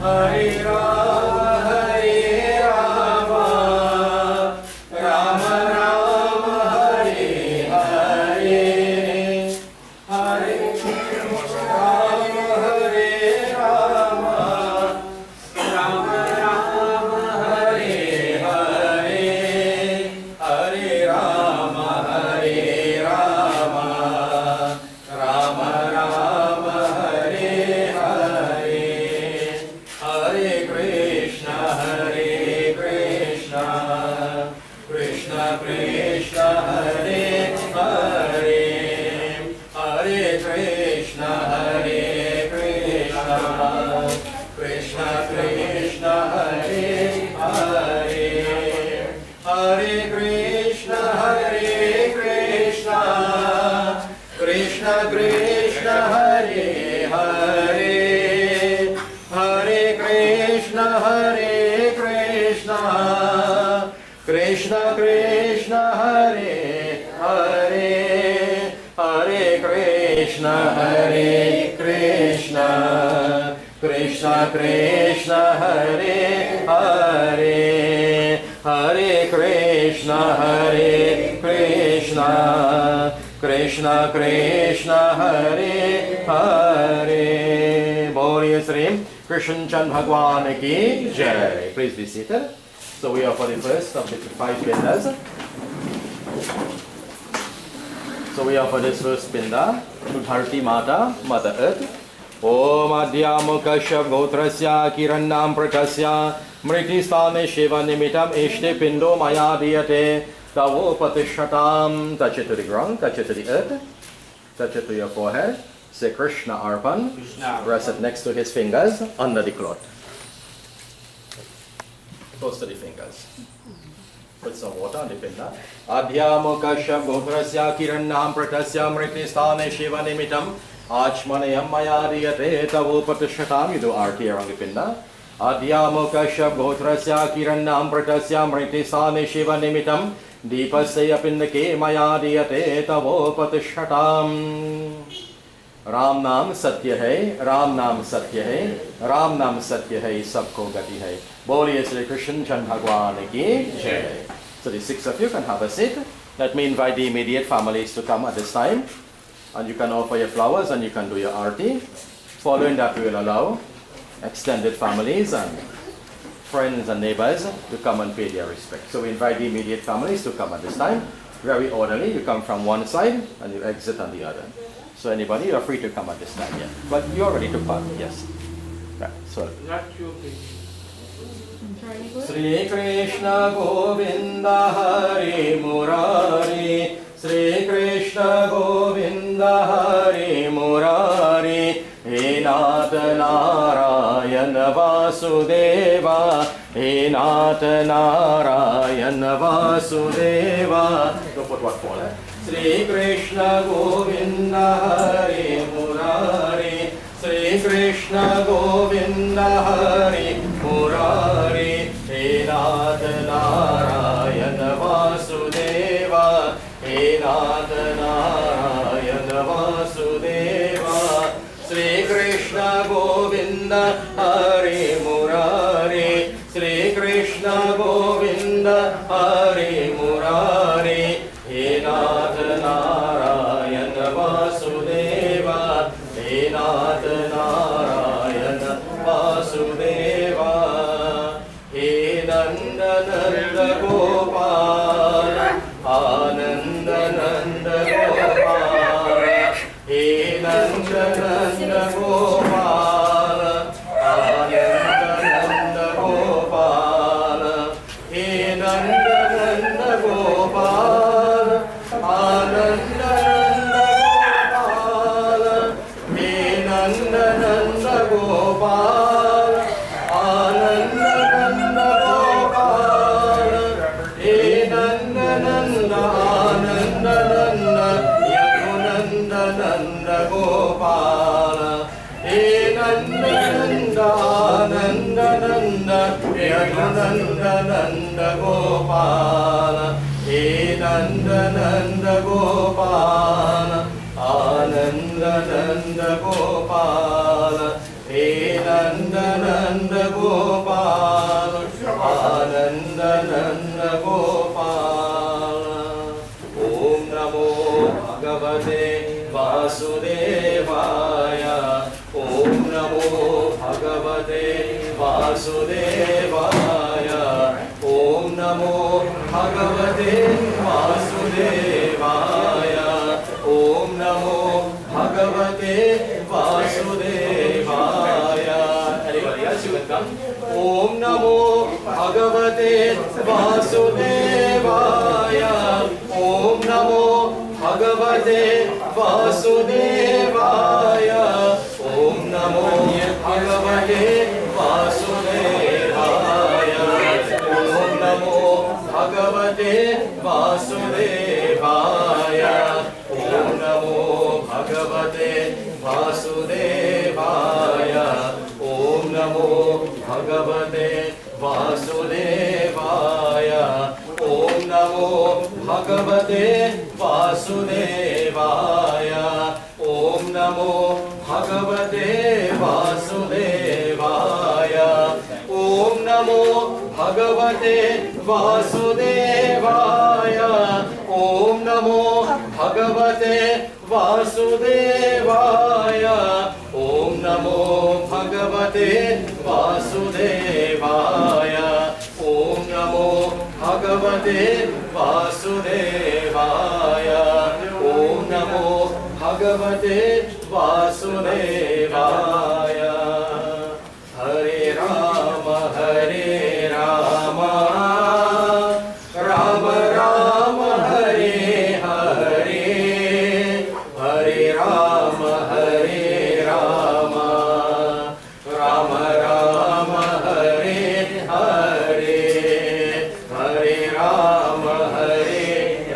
Hare Rama Hare Rama Krishna, Hare Krishna, Krishna Krishna, Hare Hare, Hare Krishna, Hare Krishna, Krishna Krishna, Hare Hare. Boliye Sri Krishna Chan Bhagwan ki Jai. Please be seated. So we are for the first of the 5 bindas. So we offer this first binda to Dharti Mata, Mother Earth. Om Adhyamo Kashyap Gotrasya Kirannam Pratasya Mriti Sthane Shiva Nimitam Ishte Pindo Maya Diyate Tavo Patishatam. Touch it to the ground, touch it to the earth, touch it to your forehead. Say Krishna Arpan. Rest it next to his fingers under the cloth. Close to the fingers. Put some water on the pinna. Adhyamo Kashyap Gotrasya Kirannam Pratasya Mriti Sthane Shiva Nimitam Achmanayam Maya Diyate Tavo Patishatam. You do arti around the pinna. Adhyamo Kashyap Gotrasya Kirannam Pratasya Mriti Sthane Shiva Nimitam Deepasya Pindake Maya Diyate Tavo Patishatam. Ram नाम सत्य है, राम नाम सत्य है, राम नाम सत्य है, सबको गति है. बोलिए श्री कृष्ण चंद भगवान की जय. So the 6 of you can have a seat. Let me invite the immediate families to come at this time, and you can offer your flowers and you can do your arti. Following that, we will allow extended families and friends and neighbors to come and pay their respect. So we invite the immediate families to come at this time. Very orderly. You come from one side and you exit on the other. So anybody, you are free to come at this time, yeah. But you are ready to part, yes. Right, so. Sri Krishna Govinda Hari Murari, Sri Krishna Govinda Hari Murari, He Nath Narayana Vasudeva, He Nath Narayana Vasudeva. Don't put what for, eh? Sri Krishna Govinda Hari Murari, Sri Krishna Govinda Hari Murari, He Nath Narayana Vasudeva, He Nath Narayana Vasudeva. Sri Krishna Govinda Hari Murari, Sri Krishna Govinda Hari Murari, He Nath Narayana Vasudeva, He Nath Narayana Vasudeva. He Nanda Nanda Gopal, Ananda Nanda Gopal, He Nanda Nanda Gopal, Ananda Nanda Gopal, He Nanda Nanda Gopal, Ananda Nanda Gopal, He Nanda Nanda Gopal, Ananda Nanda Gopal, He Nanda Nanda Ananda Nanda Yamunanda Nanda Gopal, He Nanda Nanda Ananda Nanda Yamunanda Nanda Gopal, He Nanda Nanda Gopal, Ananda Nanda Gopal, He Nanda Nanda Gopal, Ananda Nanda Gopal. Om Namo Bhagavate Vasudevaya, Om Namo Bhagavate Vasudevaya, Om Namo Bhagavate Vasudevaya, Om Namo Bhagavate Vasudevaya. Anybody else you can come? Om Namo Bhagavate Vasudevaya, Om Namo Bhagavate Vasudevaya, Om Namo Bhagavate Vasudevaya, Om Namo Bhagavate Vasudevaya, Om Namo Bhagavate Vasudevaya, Om Namo Bhagavate Vasudevaya, Om Namo Bhagavate Vasudevaya, Om नमो भगवते वासुदेवाय ॐ नमो भगवते वासुदेवाय ॐ नमो भगवते वासुदेवाय ॐ नमो भगवते वासुदेवाय ॐ नमो भगवते वासुदेवाय ॐ नमो भगवते वासुदेवाय हरे राम राम राम हरे हरे हरे राम राम राम हरे हरे हरे राम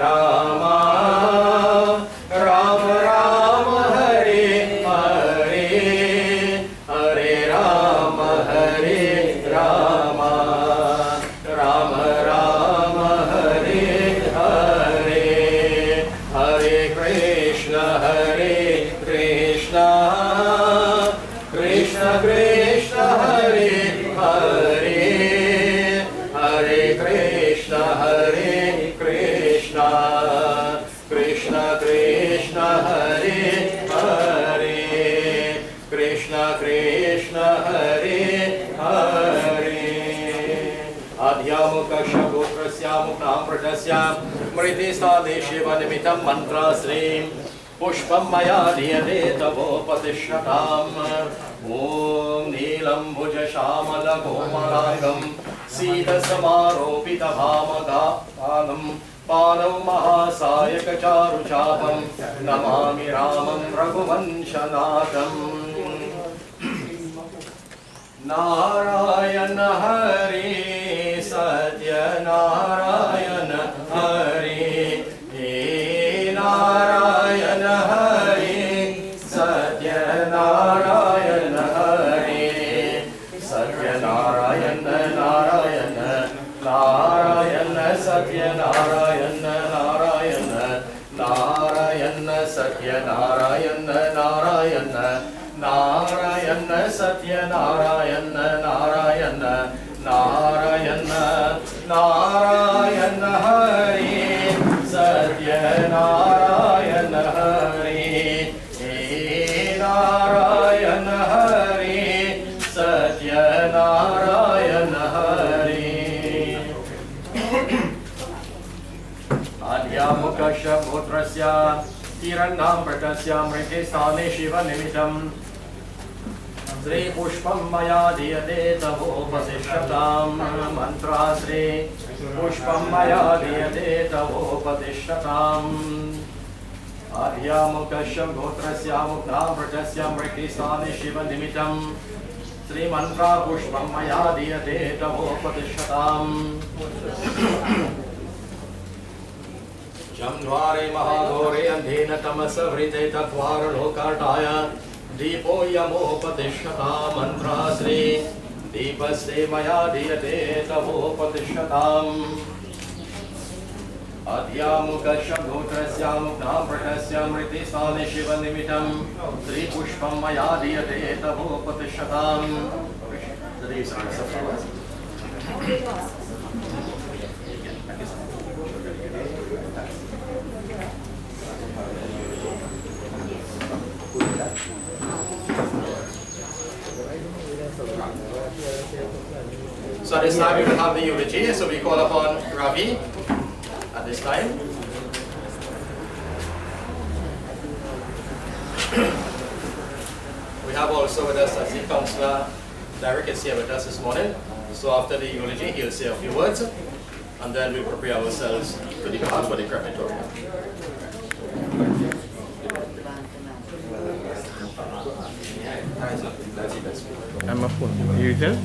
राम राम राम हरे हरे हरे राम राम राम राम हरे हरे हरे कृष्ण कृष्ण कृष्ण हरे हरे हरे कृष्ण कृष्ण कृष्ण हरे हरे कृष्ण कृष्ण हरे हरे आद्यामुकशगोत्रस्यामुक्तामृतस्यां मृतिस्थादेशिवनिमितं मन्त्राश्रीं पुष्पं मया दीयते तवोपतिष्ठताम् ॐ नीलम्बुजश्यामलकोमलाङ्गं सीतसमारोपितभामगानं पानौ महासायकचारुचापं नमामि रामं रघुवंशनाथम् नारायण हरि सत्यनारायण हरि हे नारायण हरि सत्यनारायण हरि सत्यनारायण नारायण नारायण सत्यनारायण नारायण नारायण सत्यनारायण नारायण नारायण सत्यनारायण नारायण नारायण नारायण हरि सत्यनारायण हरि हे नारायण हरि सत्यनारायण हरि आद्यामुकशगोत्रस्य कीरन्नामृतस्य मृतिस्थाने शिवनिमित्तं श्रीपुष्पं मया दीयते तवोपतिष्ठतां मन्त्राश्री पुष्पं मया दीयते तवोपतिष्ठताम् आद्यामुकशगोत्रस्यामुक्तामृतस्य मृतिस्थाने शिवनिमित्तं श्रीमन्त्रा पुष्पं मया दीयते तवोपतिष्ठताम् जम्ध्वारे महाघोरे अन्धेन तमसवृते तद्वारलोकाटाय दीपो यमोपतिष्ठता मन्त्राश्री दीपस्ते मया दीयते तवोपतिष्ठताम् आद्यामुकशगोत्रस्यामुक्तामृतस्य मृतिस्थाने शिवनिमित्तं श्रीपुष्पं मया दीयते तवोपतिष्ठताम् So this time we will have the eulogy, so we call upon Ravi at this time. We have also with us the councillor Derek is here with us this morning. So after the eulogy he'll say a few words and then we'll prepare ourselves to depart for the crematorium. I'm a phone. You tell?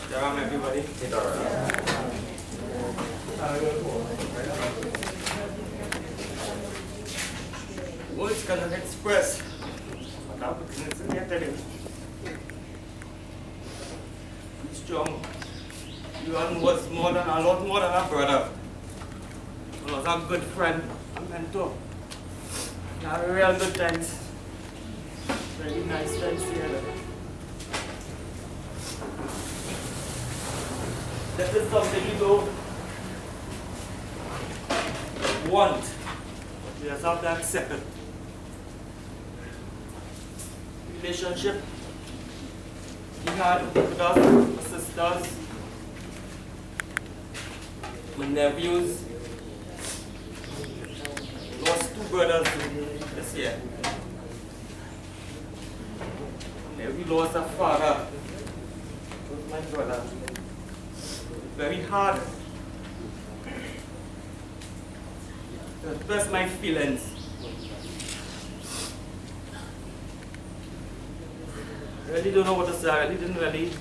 Shalom everybody. Words cannot express what happens in yesterday. Strong. Yuan was a lot more than a brother. was a good friend, a mentor. We had real good times. Very nice times together. This is something you don't want. You just have to accept it. Relationship we had with us, my sisters, my nephews. Lost 2 brothers this year. We lost a father. It was my brother. Very hard to express my feelings. I really don't know what to say. I really didn't really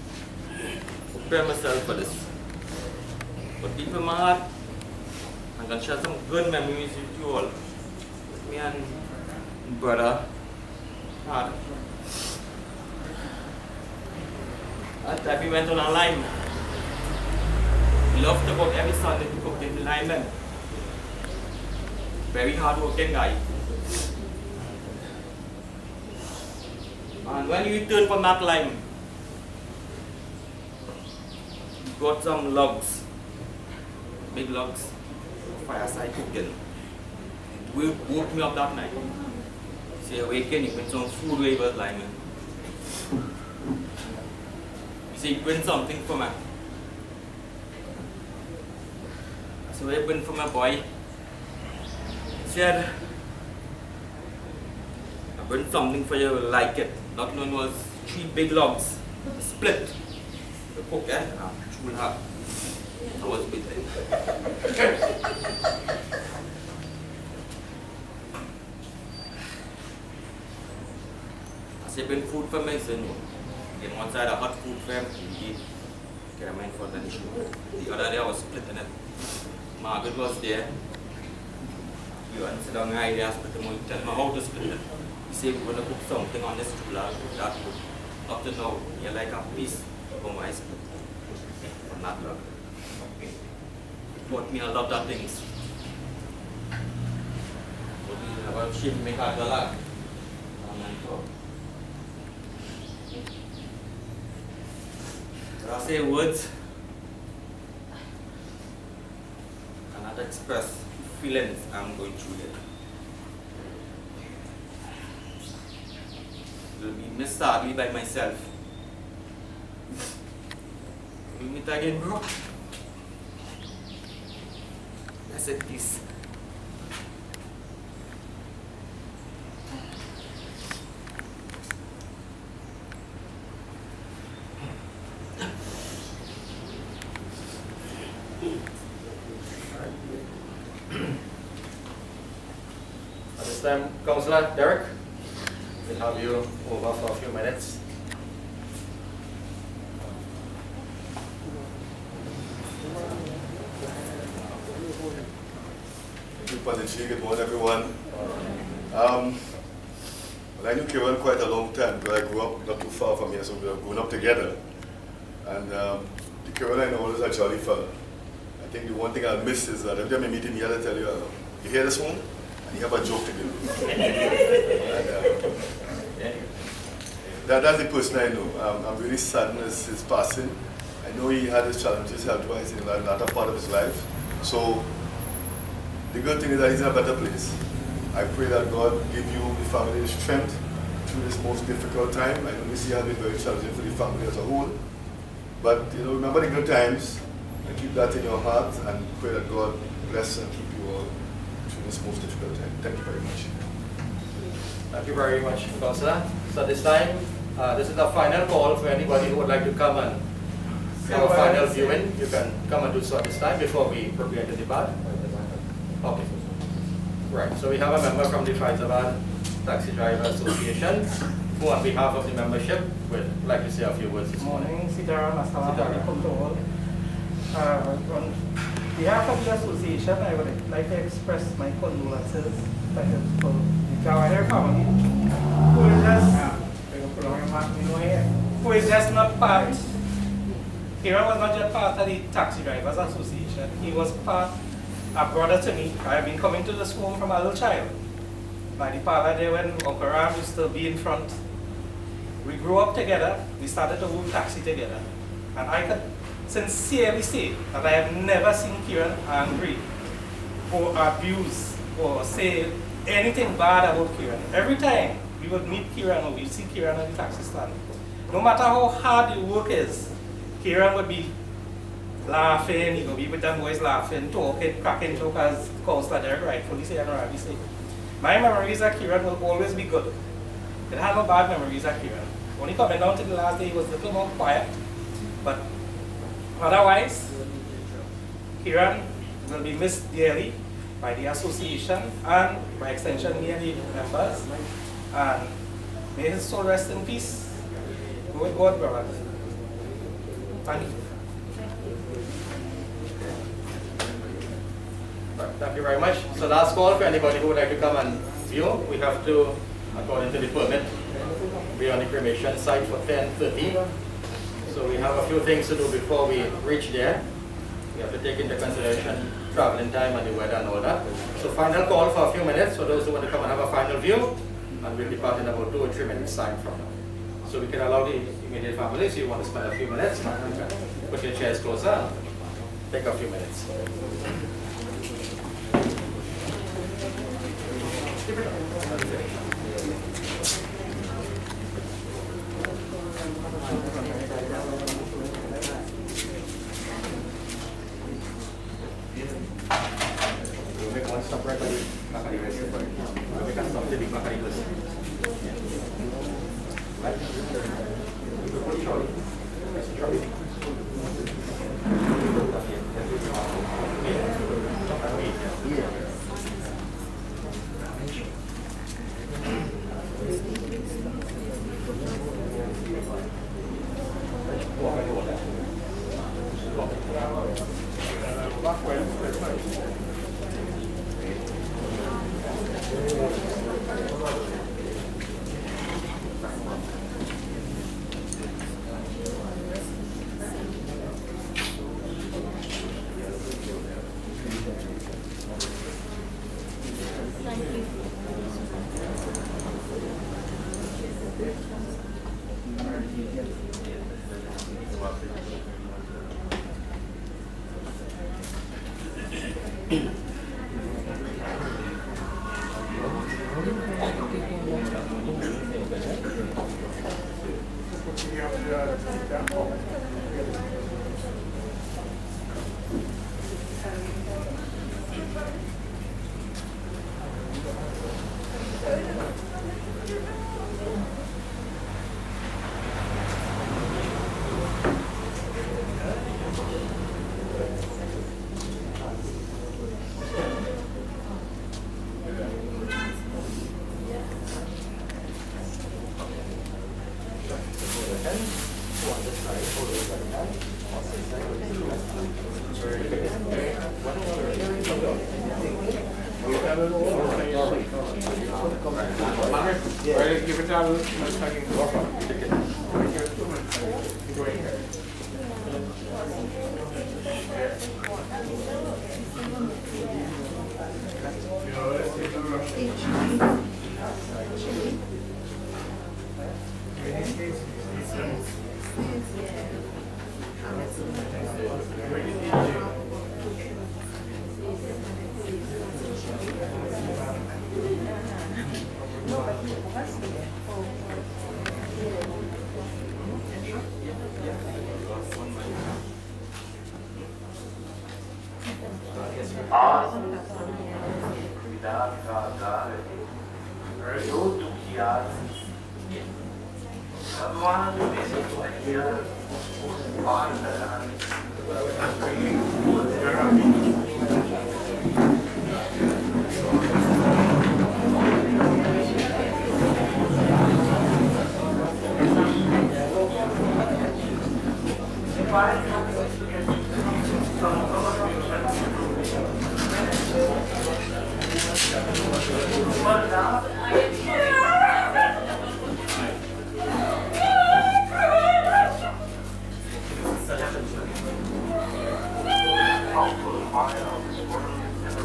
prepare myself for this. But deep in my heart, I'm going to share some good memories with you all. With me and brother. Hard. That time we went on a line. We loved to cook every Sunday to cook in the lineman. Very hard working guy. And when you return from that line, we got some logs, big logs, fireside cooking. It woke me up that night. Say, awaken, you bring some food where he was lying. He said, bring something for me. So I went for my boy. He said, I bring something for you, you will like it. Not known was 3 big logs, split. The cook, chul hard. I was with it. I said, bring food for me. He said, no. Then one side I hot food for him, he eat. Okay, I mind for the issue. The other day I was splitting it. Margaret was there. You sit down and I split him, tell him how to split it. He said, we're going to cook something on this stool, I'll cook that food. Up to now, you're like a piece of my split. From that log. Okay. It taught me a lot of things. But we never shame me hard a lot. I say words cannot express feelings I'm going through there. It will be missed sadly by myself. We meet again, bro. I said peace. At this time, Councillor Derek, we'll have you over for a few minutes. Thank you, Panachi. Good morning, everyone. Well, I knew KEERAN quite a long time because I grew up not too far from here, so we were growing up together. And the KEERAN I know is a jolly fella. I think the one thing I'll miss is that every time I meet him, he'll tell you, you hear this one? And he have a joke to give. And, that's the person I know. I'm really saddened his passing. I know he had his challenges health-wise in the latter part of his life. So the good thing is that he's in a better place. I pray that God give you, the family, the strength through this most difficult time. I know this year has been very challenging for the family as a whole. But remember the good times and keep that in your heart and pray that God bless and keep you all through this most difficult time. Thank you very much. Thank you very much, Councillor. So at this time, this is the final call for anybody who would like to come and have a final viewing. You can come and do so at this time before we prepare to depart. Okay. Right, so we have a member from the Faizabad Taxi Driver Association who on behalf of the membership would like to say a few words this morning. Sitaram, assalamu alaikum to all. On behalf of the association, I would like to express my condolences to the Jawahir family, who is just not part. KEERAN was not just part of the Taxi Drivers Association. He was part a brother to me. I have been coming to this home from a little child. By the parlor there when Uncle Ram used to be in front. We grew up together, we started to work taxi together. And I could sincerely say that I have never seen Keeran angry or abuse or say anything bad about Keeran. Every time we would meet Keeran or we see Keeran at the taxi stand, no matter how hard the work is, Keeran would be laughing, he would be with them boys laughing, talking, cracking jokes as Counselor Derek rightfully say and Ravi say. My memories of Keeran will always be good. It had no bad memories of Keeran. Only coming down to the last day, he was a little more quiet. But otherwise, Keeran will be missed dearly by the association and by extension me and the members. And may his soul rest in peace. Go with God, brother. Thank you. Thank you very much. So last call for anybody who would like to come and view. We have to, according to the permit, be on the cremation site for 10:30. So we have a few things to do before we reach there. We have to take into consideration traveling time and the weather and all that. So final call for a few minutes for those who want to come and have a final view. And we'll depart in about 2 or 3 minutes time from now. So we can allow the immediate families, you want to spend a few minutes, you can put your chairs closer and take a few minutes.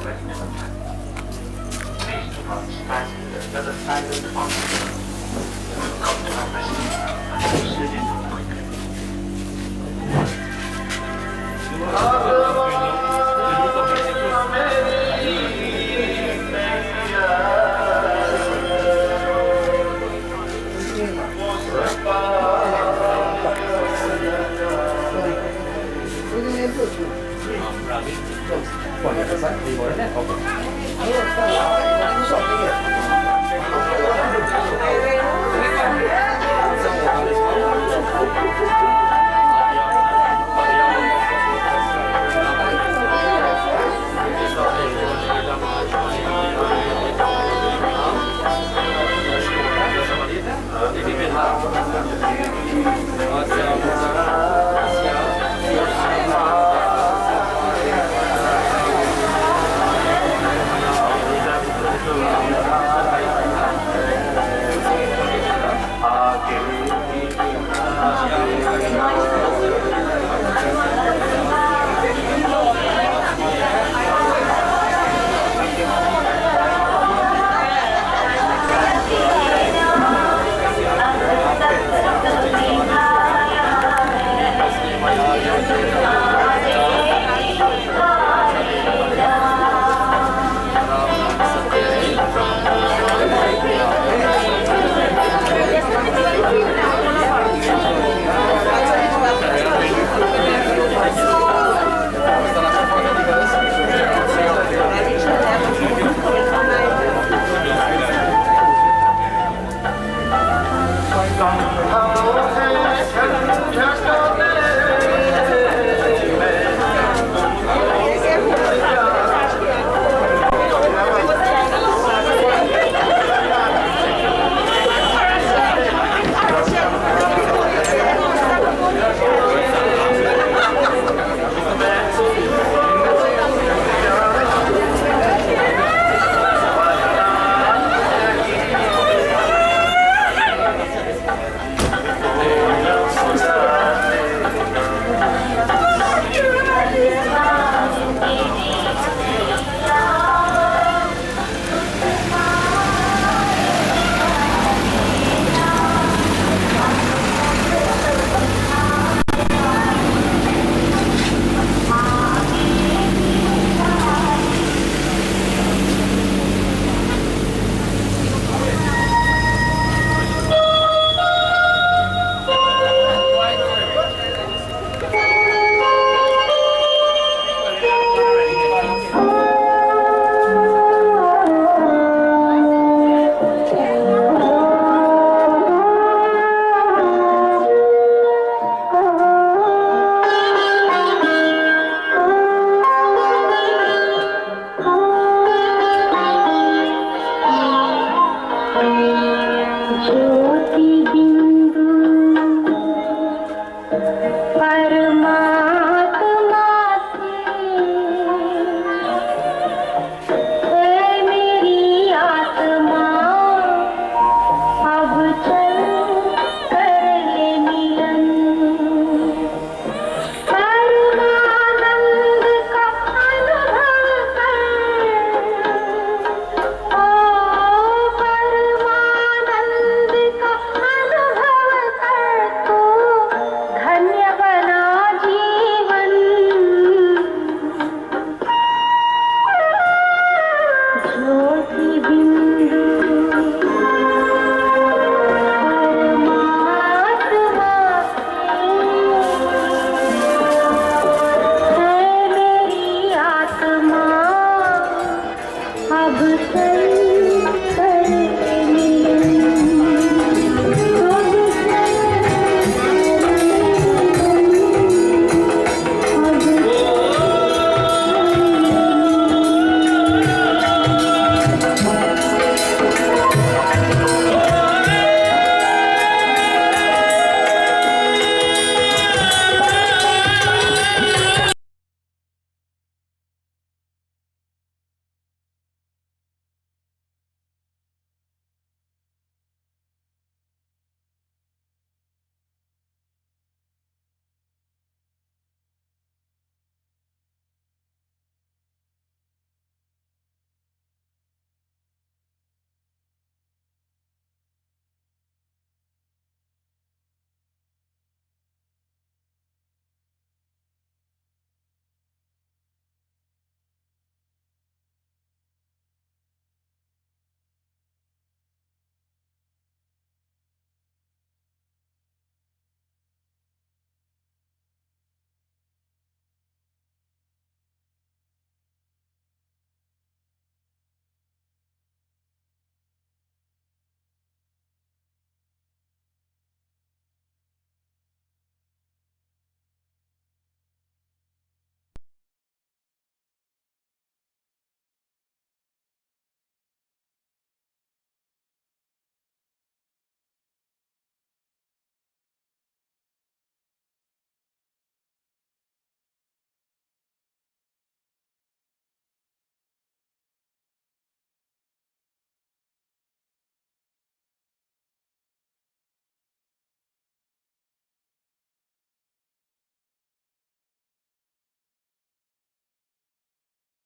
Thank you.